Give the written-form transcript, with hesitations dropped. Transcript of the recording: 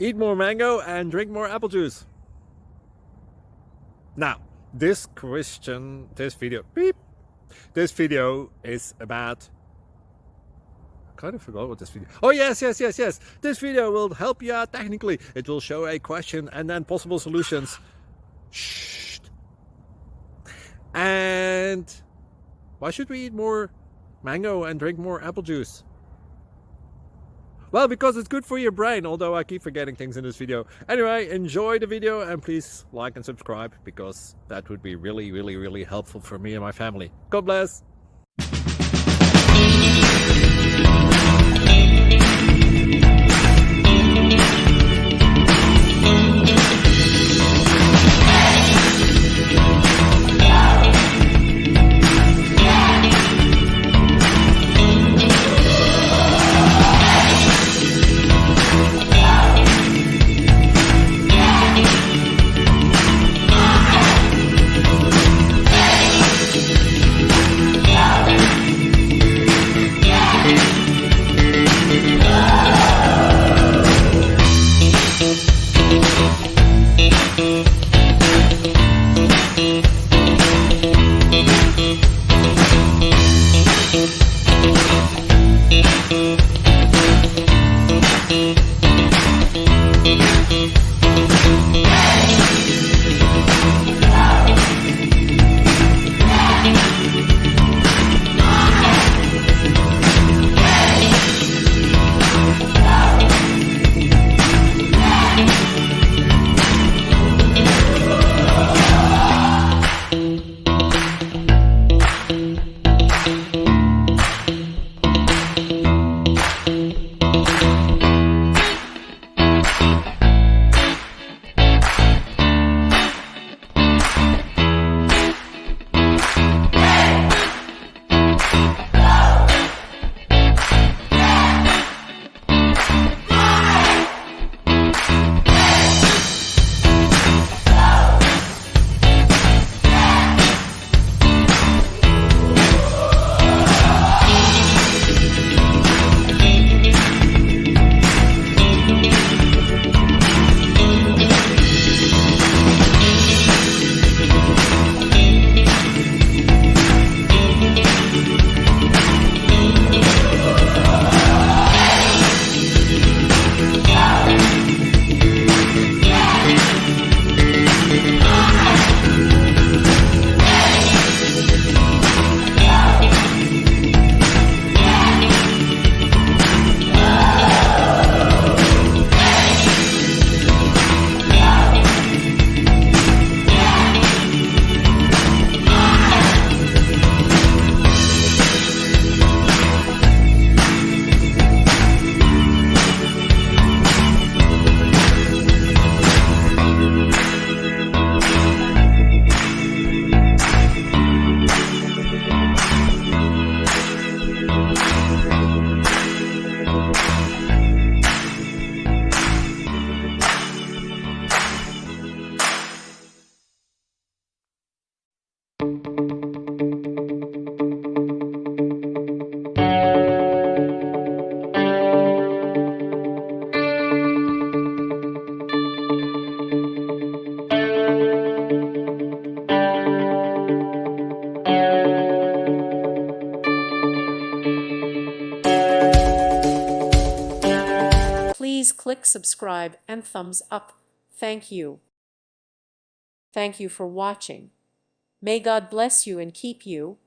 Eat more mango and drink more apple juice. Now, this video is about, I kind of forgot what this video. Oh yes. This video will help you out technically. It will show a question and then possible solutions. Shh. And why should we eat more mango and drink more apple juice? Well, because it's good for your brain, although I keep forgetting things in this video. Anyway, enjoy the video and please like and subscribe, because that would be really helpful for me and my family. God bless! Please click subscribe and thumbs up. Thank you. Thank you for watching. May God bless you and keep you.